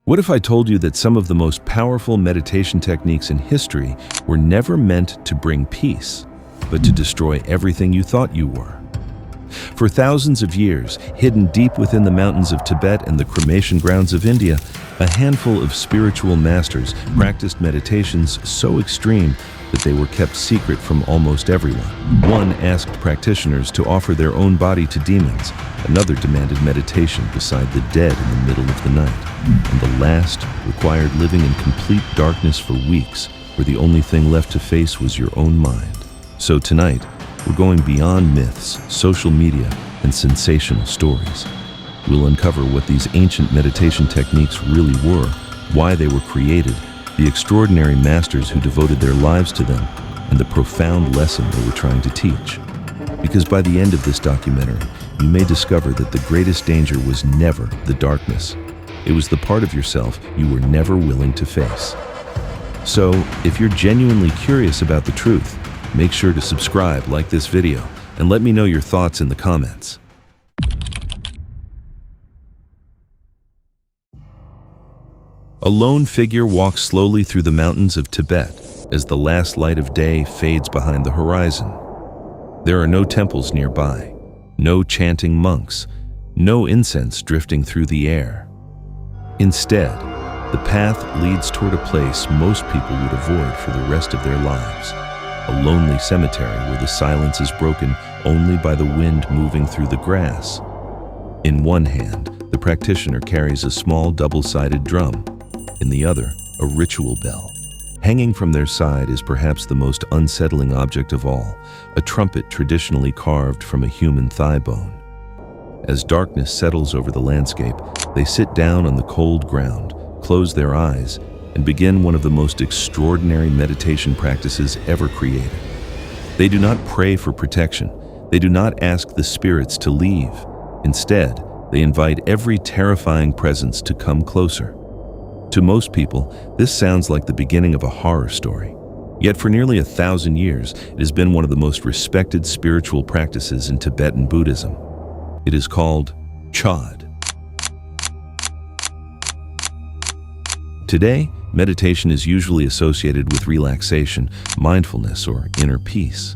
What if I told you that some of the most powerful meditation techniques in history were never meant to bring peace, but to destroy everything you thought you were? For thousands of years, hidden deep within the mountains of Tibet and the cremation grounds of India, a handful of spiritual masters practiced meditations so extreme that they were kept secret from almost everyone. One asked practitioners to offer their own body to demons. Another demanded meditation beside the dead in the middle of the night. And the last required living in complete darkness for weeks, where the only thing left to face was your own mind. So tonight, we're going beyond myths, social media, and sensational stories. We'll uncover what these ancient meditation techniques really were, why they were created, the extraordinary masters who devoted their lives to them, and the profound lesson they were trying to teach. Because by the end of this documentary, you may discover that the greatest danger was never the darkness. It was the part of yourself you were never willing to face. So, if you're genuinely curious about the truth, make sure to subscribe, like this video, and let me know your thoughts in the comments. A lone figure walks slowly through the mountains of Tibet as the last light of day fades behind the horizon. There are no temples nearby, no chanting monks, no incense drifting through the air. Instead, the path leads toward a place most people would avoid for the rest of their lives, a lonely cemetery where the silence is broken only by the wind moving through the grass. In one hand, the practitioner carries a small double-sided drum. In the other, a ritual bell. Hanging from their side is perhaps the most unsettling object of all, a trumpet traditionally carved from a human thigh bone. As darkness settles over the landscape, they sit down on the cold ground, close their eyes, and begin one of the most extraordinary meditation practices ever created. They do not pray for protection. They do not ask the spirits to leave. Instead, they invite every terrifying presence to come closer. To most people, this sounds like the beginning of a horror story. Yet for nearly 1,000 years, it has been one of the most respected spiritual practices in Tibetan Buddhism. It is called Chod. Today, meditation is usually associated with relaxation, mindfulness, or inner peace.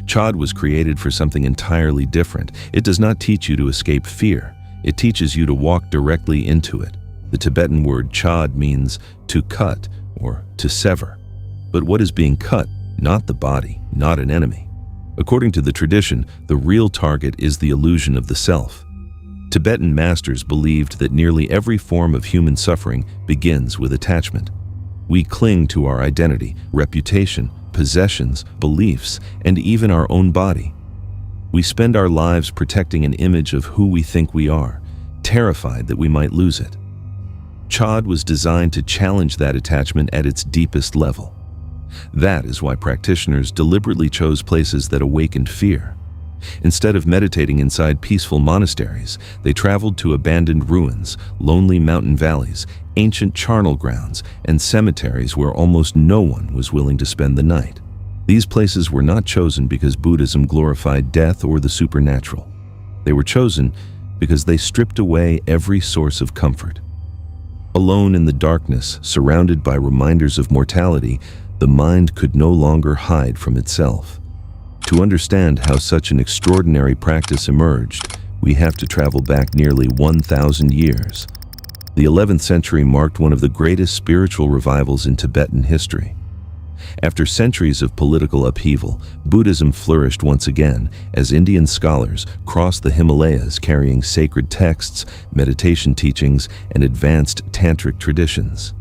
Chod was created for something entirely different. It does not teach you to escape fear. It teaches you to walk directly into it. The Tibetan word Chod means to cut or to sever. But what is being cut? Not the body, not an enemy. According to the tradition, the real target is the illusion of the self. Tibetan masters believed that nearly every form of human suffering begins with attachment. We cling to our identity, reputation, possessions, beliefs, and even our own body. We spend our lives protecting an image of who we think we are, terrified that we might lose it. Chod was designed to challenge that attachment at its deepest level. That is why practitioners deliberately chose places that awakened fear. Instead of meditating inside peaceful monasteries, they traveled to abandoned ruins, lonely mountain valleys, ancient charnel grounds, and cemeteries where almost no one was willing to spend the night. These places were not chosen because Buddhism glorified death or the supernatural. They were chosen because they stripped away every source of comfort. Alone in the darkness, surrounded by reminders of mortality, the mind could no longer hide from itself. To understand how such an extraordinary practice emerged, we have to travel back nearly 1,000 years. The 11th century marked one of the greatest spiritual revivals in Tibetan history. After centuries of political upheaval, Buddhism flourished once again as Indian scholars crossed the Himalayas carrying sacred texts, meditation teachings, and advanced tantric traditions.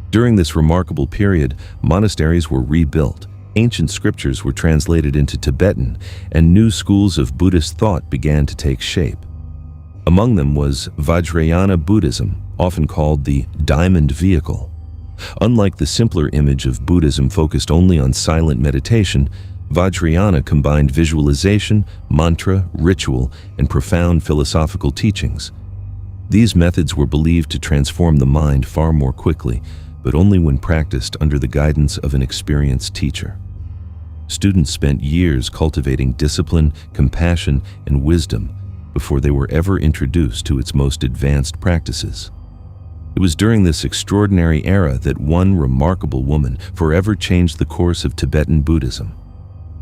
During this remarkable period, monasteries were rebuilt, ancient scriptures were translated into Tibetan, and new schools of Buddhist thought began to take shape. Among them was Vajrayana Buddhism, often called the Diamond Vehicle. Unlike the simpler image of Buddhism focused only on silent meditation, Vajrayana combined visualization, mantra, ritual, and profound philosophical teachings. These methods were believed to transform the mind far more quickly, but only when practiced under the guidance of an experienced teacher. Students spent years cultivating discipline, compassion, and wisdom before they were ever introduced to its most advanced practices. It was during this extraordinary era that one remarkable woman forever changed the course of Tibetan Buddhism.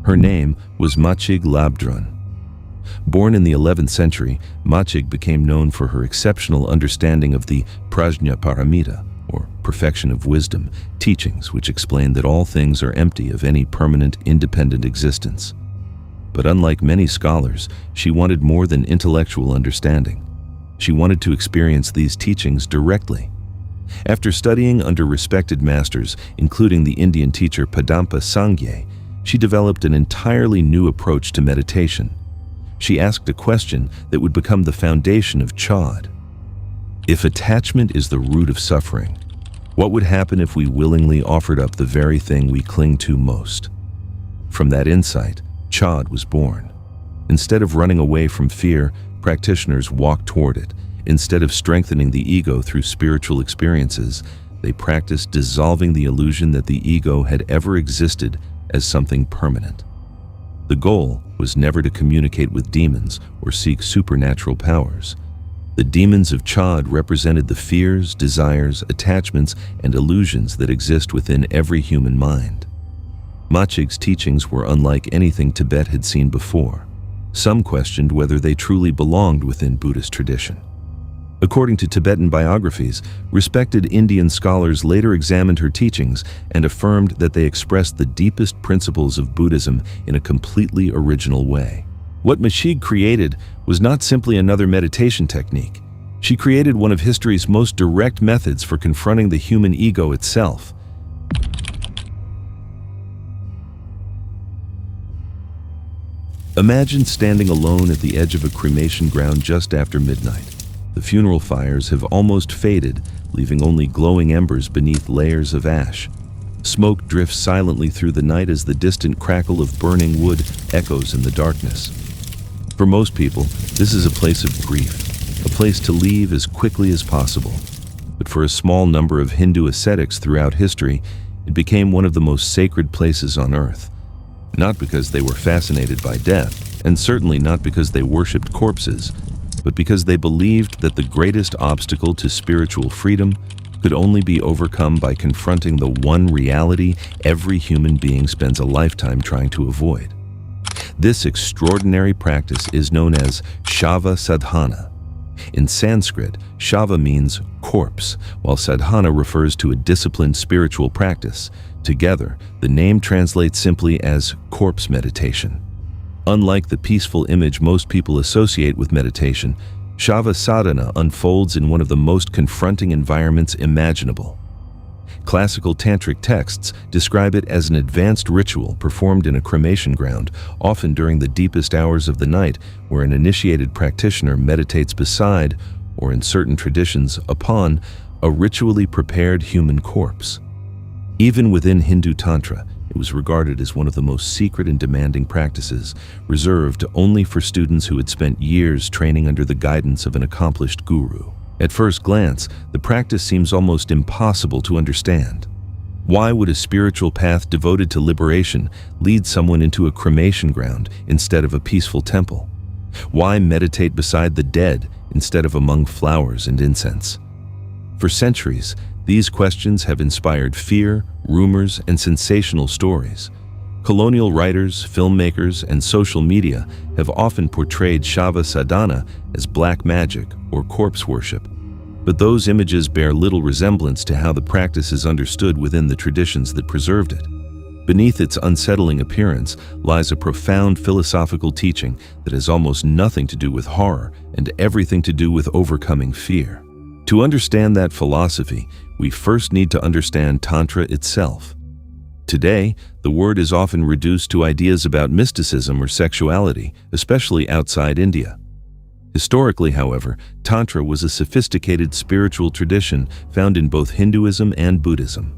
Her name was Machig Labdrön. Born in the 11th century, Machig became known for her exceptional understanding of the Prajna Paramita, or perfection of wisdom, teachings which explain that all things are empty of any permanent, independent existence. But unlike many scholars, she wanted more than intellectual understanding. She wanted to experience these teachings directly. After studying under respected masters, including the Indian teacher Padampa Sangye, she developed an entirely new approach to meditation. She asked a question that would become the foundation of Chod. If attachment is the root of suffering, what would happen if we willingly offered up the very thing we cling to most? From that insight, Chod was born. Instead of running away from fear, practitioners walked toward it. Instead of strengthening the ego through spiritual experiences, they practiced dissolving the illusion that the ego had ever existed as something permanent. The goal was never to communicate with demons or seek supernatural powers. The demons of Chod represented the fears, desires, attachments, and illusions that exist within every human mind. Machig's teachings were unlike anything Tibet had seen before. Some questioned whether they truly belonged within Buddhist tradition. According to Tibetan biographies, respected Indian scholars later examined her teachings and affirmed that they expressed the deepest principles of Buddhism in a completely original way. What Machig created was not simply another meditation technique. She created one of history's most direct methods for confronting the human ego itself. Imagine standing alone at the edge of a cremation ground just after midnight. The funeral fires have almost faded, leaving only glowing embers beneath layers of ash. Smoke drifts silently through the night as the distant crackle of burning wood echoes in the darkness. For most people, this is a place of grief, a place to leave as quickly as possible. But for a small number of Hindu ascetics throughout history, it became one of the most sacred places on earth. Not because they were fascinated by death, and certainly not because they worshipped corpses, but because they believed that the greatest obstacle to spiritual freedom could only be overcome by confronting the one reality every human being spends a lifetime trying to avoid. This extraordinary practice is known as Shava Sadhana. In Sanskrit, Shava means corpse, while Sadhana refers to a disciplined spiritual practice. Together, the name translates simply as corpse meditation. Unlike the peaceful image most people associate with meditation, Shava Sadhana unfolds in one of the most confronting environments imaginable. Classical tantric texts describe it as an advanced ritual performed in a cremation ground, often during the deepest hours of the night, where an initiated practitioner meditates beside, or in certain traditions, upon, a ritually prepared human corpse. Even within Hindu Tantra, it was regarded as one of the most secret and demanding practices, reserved only for students who had spent years training under the guidance of an accomplished guru. At first glance, the practice seems almost impossible to understand. Why would a spiritual path devoted to liberation lead someone into a cremation ground instead of a peaceful temple? Why meditate beside the dead instead of among flowers and incense? For centuries, these questions have inspired fear, rumors, and sensational stories. Colonial writers, filmmakers, and social media have often portrayed Shava Sadhana as black magic or corpse worship. But those images bear little resemblance to how the practice is understood within the traditions that preserved it. Beneath its unsettling appearance lies a profound philosophical teaching that has almost nothing to do with horror and everything to do with overcoming fear. To understand that philosophy, we first need to understand Tantra itself. Today, the word is often reduced to ideas about mysticism or sexuality, especially outside India. Historically, however, Tantra was a sophisticated spiritual tradition found in both Hinduism and Buddhism.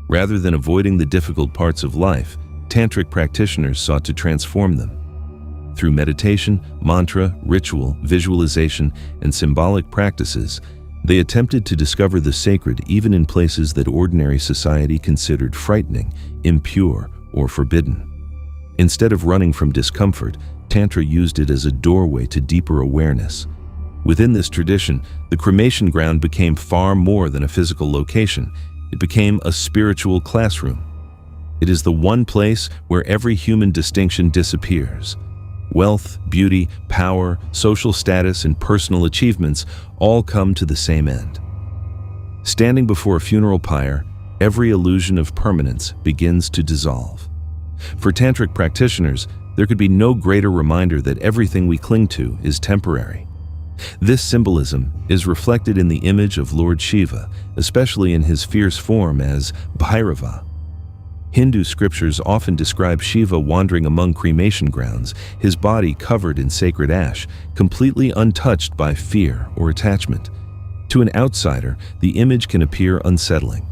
Rather than avoiding the difficult parts of life, Tantric practitioners sought to transform them. Through meditation, mantra, ritual, visualization, and symbolic practices, they attempted to discover the sacred even in places that ordinary society considered frightening, impure, or forbidden. Instead of running from discomfort, Tantra used it as a doorway to deeper awareness. Within this tradition, the cremation ground became far more than a physical location. It became a spiritual classroom. It is the one place where every human distinction disappears. Wealth, beauty, power, social status, and personal achievements all come to the same end. Standing before a funeral pyre, every illusion of permanence begins to dissolve. For tantric practitioners, there could be no greater reminder that everything we cling to is temporary. This symbolism is reflected in the image of Lord Shiva, especially in his fierce form as Bhairava. Hindu scriptures often describe Shiva wandering among cremation grounds, his body covered in sacred ash, completely untouched by fear or attachment. To an outsider, the image can appear unsettling,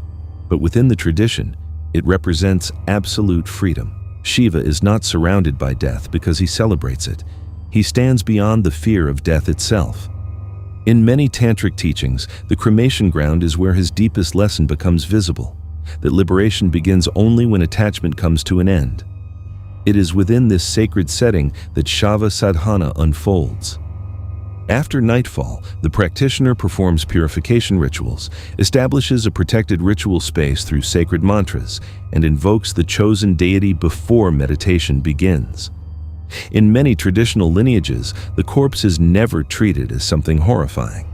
but within the tradition, it represents absolute freedom. Shiva is not surrounded by death because he celebrates it. He stands beyond the fear of death itself. In many tantric teachings, the cremation ground is where his deepest lesson becomes visible, that liberation begins only when attachment comes to an end. It is within this sacred setting that Shava Sadhana unfolds. After nightfall, the practitioner performs purification rituals, establishes a protected ritual space through sacred mantras, and invokes the chosen deity before meditation begins. In many traditional lineages, the corpse is never treated as something horrifying.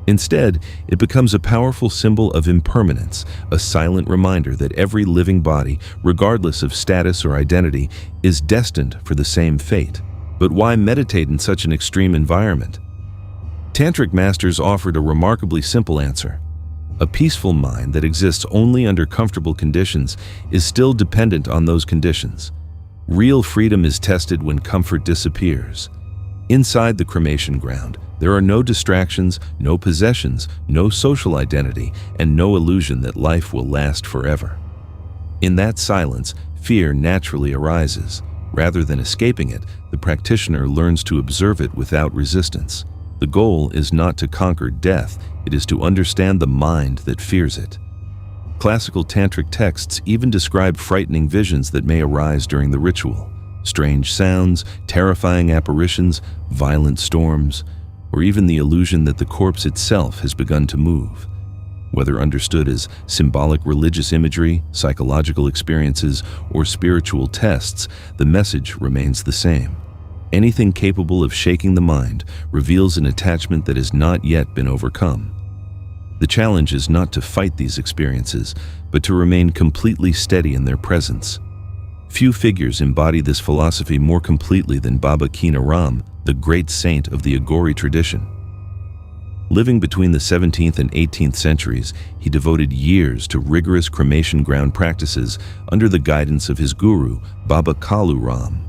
Instead, it becomes a powerful symbol of impermanence, a silent reminder that every living body, regardless of status or identity, is destined for the same fate. But why meditate in such an extreme environment? Tantric masters offered a remarkably simple answer. A peaceful mind that exists only under comfortable conditions is still dependent on those conditions. Real freedom is tested when comfort disappears. Inside the cremation ground, there are no distractions, no possessions, no social identity, and no illusion that life will last forever. In that silence, fear naturally arises. Rather than escaping it, the practitioner learns to observe it without resistance. The goal is not to conquer death, it is to understand the mind that fears it. Classical tantric texts even describe frightening visions that may arise during the ritual. Strange sounds, terrifying apparitions, violent storms, or even the illusion that the corpse itself has begun to move. Whether understood as symbolic religious imagery, psychological experiences, or spiritual tests, the message remains the same. Anything capable of shaking the mind reveals an attachment that has not yet been overcome. The challenge is not to fight these experiences, but to remain completely steady in their presence. Few figures embody this philosophy more completely than Baba Kina Ram, the great saint of the Aghori tradition. Living between the 17th and 18th centuries, he devoted years to rigorous cremation ground practices under the guidance of his guru, Baba Kalu Ram.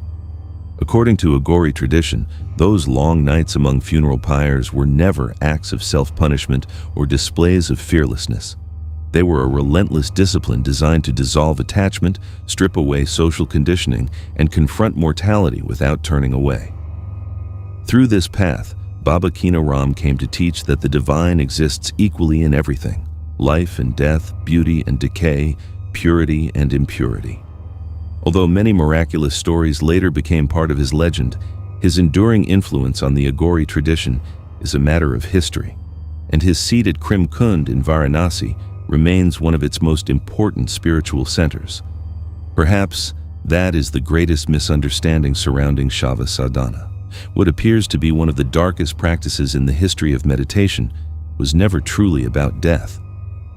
According to Aghori tradition, those long nights among funeral pyres were never acts of self-punishment or displays of fearlessness. They were a relentless discipline designed to dissolve attachment, strip away social conditioning, and confront mortality without turning away. Through this path, Baba Kina Ram came to teach that the divine exists equally in everything: life and death, beauty and decay, purity and impurity. Although many miraculous stories later became part of his legend, his enduring influence on the Aghori tradition is a matter of history, and his seat at Krim Kund in Varanasi remains one of its most important spiritual centers. Perhaps that is the greatest misunderstanding surrounding Shava Sadhana. What appears to be one of the darkest practices in the history of meditation was never truly about death.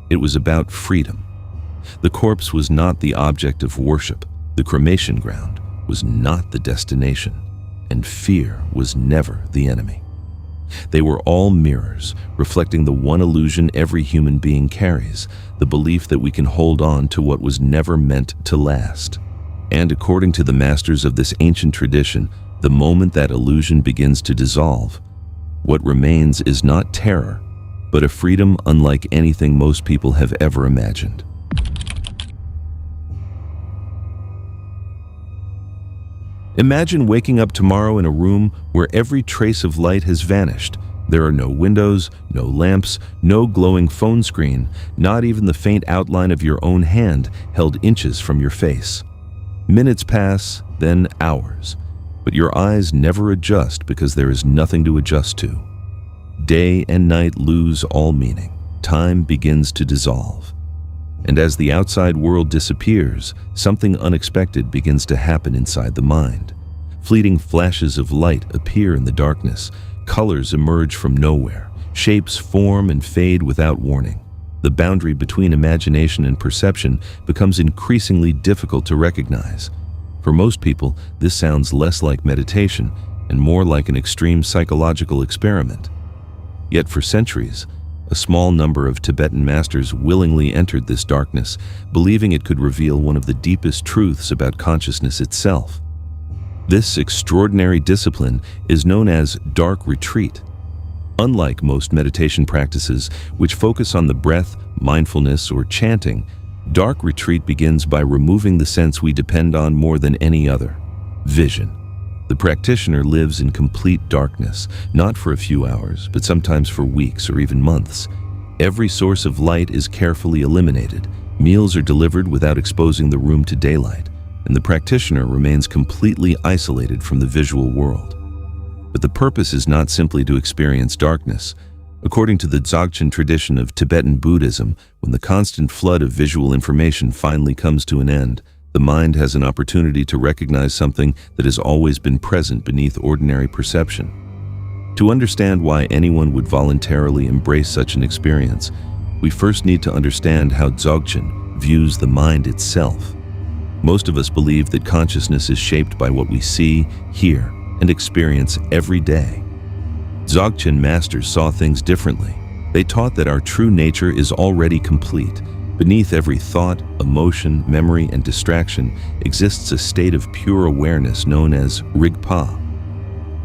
It was about freedom. The corpse was not the object of worship. The cremation ground was not the destination, and fear was never the enemy. They were all mirrors, reflecting the one illusion every human being carries, the belief that we can hold on to what was never meant to last. And according to the masters of this ancient tradition, the moment that illusion begins to dissolve, what remains is not terror, but a freedom unlike anything most people have ever imagined. Imagine waking up tomorrow in a room where every trace of light has vanished. There are no windows, no lamps, no glowing phone screen, not even the faint outline of your own hand held inches from your face. Minutes pass, then hours, but your eyes never adjust because there is nothing to adjust to. Day and night lose all meaning. Time begins to dissolve. And as the outside world disappears, something unexpected begins to happen inside the mind. Fleeting flashes of light appear in the darkness. Colors emerge from nowhere. Shapes form and fade without warning. The boundary between imagination and perception becomes increasingly difficult to recognize. For most people, this sounds less like meditation and more like an extreme psychological experiment. Yet for centuries, a small number of Tibetan masters willingly entered this darkness, believing it could reveal one of the deepest truths about consciousness itself. This extraordinary discipline is known as dark retreat. Unlike most meditation practices, which focus on the breath, mindfulness, or chanting, dark retreat begins by removing the sense we depend on more than any other: vision. The practitioner lives in complete darkness, not for a few hours, but sometimes for weeks or even months. Every source of light is carefully eliminated. Meals are delivered without exposing the room to daylight, and the practitioner remains completely isolated from the visual world. But the purpose is not simply to experience darkness. According to the Dzogchen tradition of Tibetan Buddhism, when the constant flood of visual information finally comes to an end, the mind has an opportunity to recognize something that has always been present beneath ordinary perception. To understand why anyone would voluntarily embrace such an experience, we first need to understand how Dzogchen views the mind itself. Most of us believe that consciousness is shaped by what we see, hear, and experience every day. Dzogchen masters saw things differently. They taught that our true nature is already complete. Beneath every thought, emotion, memory, and distraction exists a state of pure awareness known as Rigpa.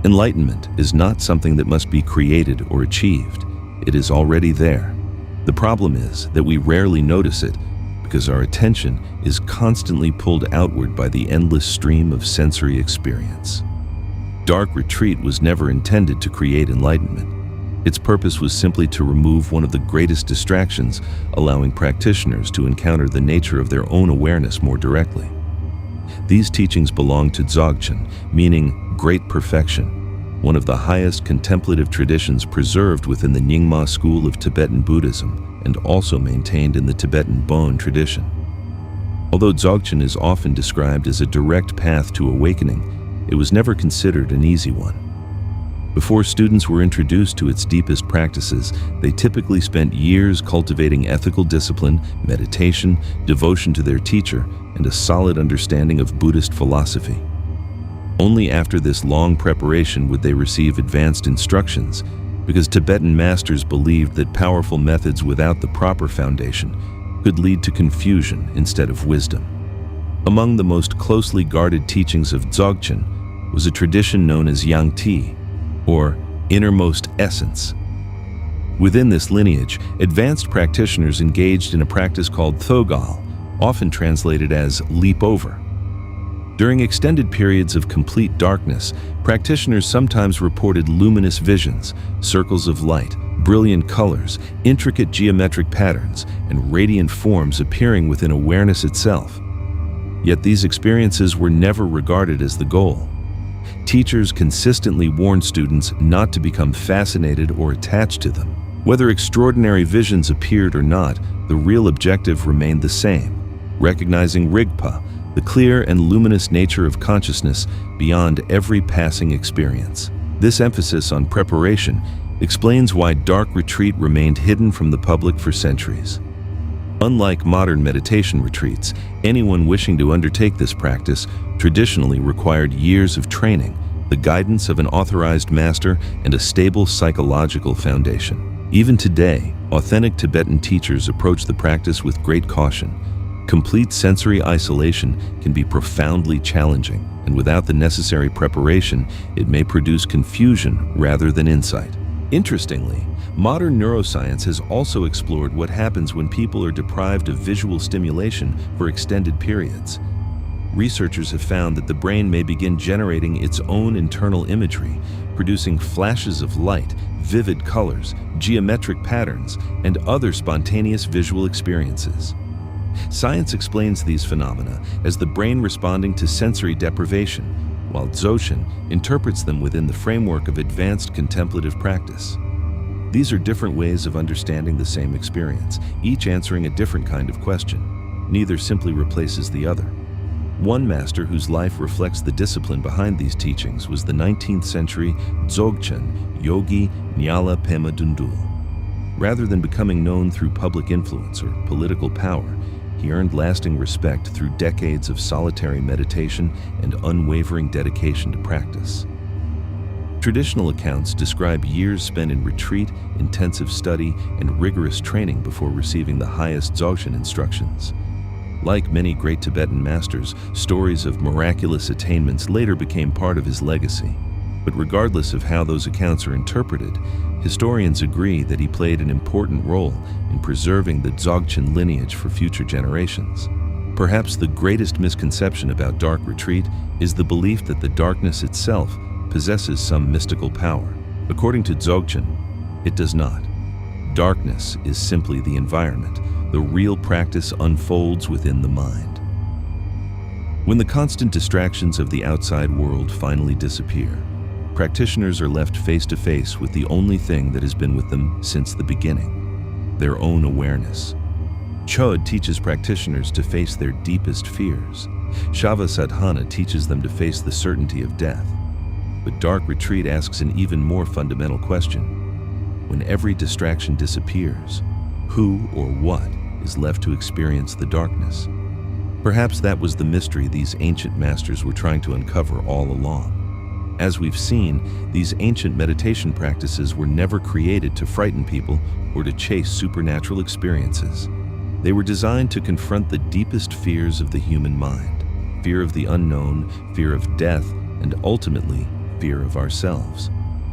Enlightenment is not something that must be created or achieved. It is already there. The problem is that we rarely notice it because our attention is constantly pulled outward by the endless stream of sensory experience. Dark retreat was never intended to create enlightenment. Its purpose was simply to remove one of the greatest distractions, allowing practitioners to encounter the nature of their own awareness more directly. These teachings belong to Dzogchen, meaning great perfection, one of the highest contemplative traditions preserved within the Nyingma school of Tibetan Buddhism and also maintained in the Tibetan Bon tradition. Although Dzogchen is often described as a direct path to awakening, it was never considered an easy one. Before students were introduced to its deepest practices, they typically spent years cultivating ethical discipline, meditation, devotion to their teacher, and a solid understanding of Buddhist philosophy. Only after this long preparation would they receive advanced instructions, because Tibetan masters believed that powerful methods without the proper foundation could lead to confusion instead of wisdom. Among the most closely guarded teachings of Dzogchen was a tradition known as Yangti, or innermost essence. Within this lineage, advanced practitioners engaged in a practice called thogal, often translated as leap over. During extended periods of complete darkness, practitioners sometimes reported luminous visions, circles of light, brilliant colors, intricate geometric patterns, and radiant forms appearing within awareness itself. Yet these experiences were never regarded as the goal. Teachers consistently warned students not to become fascinated or attached to them. Whether extraordinary visions appeared or not, the real objective remained the same: recognizing Rigpa, the clear and luminous nature of consciousness beyond every passing experience. This emphasis on preparation explains why dark retreat remained hidden from the public for centuries. Unlike modern meditation retreats, anyone wishing to undertake this practice traditionally required years of training, the guidance of an authorized master, and a stable psychological foundation. Even today, authentic Tibetan teachers approach the practice with great caution. Complete sensory isolation can be profoundly challenging, and without the necessary preparation, it may produce confusion rather than insight. Interestingly, modern neuroscience has also explored what happens when people are deprived of visual stimulation for extended periods. Researchers have found that the brain may begin generating its own internal imagery, producing flashes of light, vivid colors, geometric patterns, and other spontaneous visual experiences. Science explains these phenomena as the brain responding to sensory deprivation, while Dzogchen interprets them within the framework of advanced contemplative practice. These are different ways of understanding the same experience, each answering a different kind of question. Neither simply replaces the other. One master whose life reflects the discipline behind these teachings was the 19th century Dzogchen yogi Nyala Pema Dundul. Rather than becoming known through public influence or political power, he earned lasting respect through decades of solitary meditation and unwavering dedication to practice. Traditional accounts describe years spent in retreat, intensive study, and rigorous training before receiving the highest Dzogchen instructions. Like many great Tibetan masters, stories of miraculous attainments later became part of his legacy. But regardless of how those accounts are interpreted, historians agree that he played an important role in preserving the Dzogchen lineage for future generations. Perhaps the greatest misconception about dark retreat is the belief that the darkness itself possesses some mystical power. According to Dzogchen, it does not. Darkness is simply the environment. The real practice unfolds within the mind. When the constant distractions of the outside world finally disappear, practitioners are left face to face with the only thing that has been with them since the beginning: their own awareness. Chöd teaches practitioners to face their deepest fears. Shava Sadhana teaches them to face the certainty of death. But dark retreat asks an even more fundamental question. When every distraction disappears, who or what is left to experience the darkness? Perhaps that was the mystery these ancient masters were trying to uncover all along. As we've seen, these ancient meditation practices were never created to frighten people or to chase supernatural experiences. They were designed to confront the deepest fears of the human mind: fear of the unknown, fear of death, and ultimately, fear of ourselves.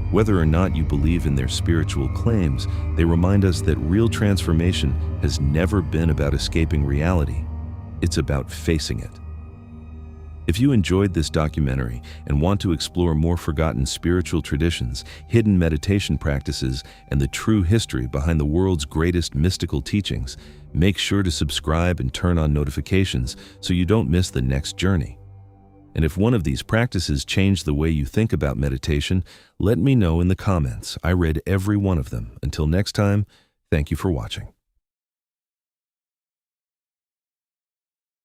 Whether or not you believe in their spiritual claims, they remind us that real transformation has never been about escaping reality. It's about facing it. If you enjoyed this documentary and want to explore more forgotten spiritual traditions, hidden meditation practices, and the true history behind the world's greatest mystical teachings, make sure to subscribe and turn on notifications so you don't miss the next journey. And if one of these practices changed the way you think about meditation, let me know in the comments. I read every one of them. Until next time, thank you for watching.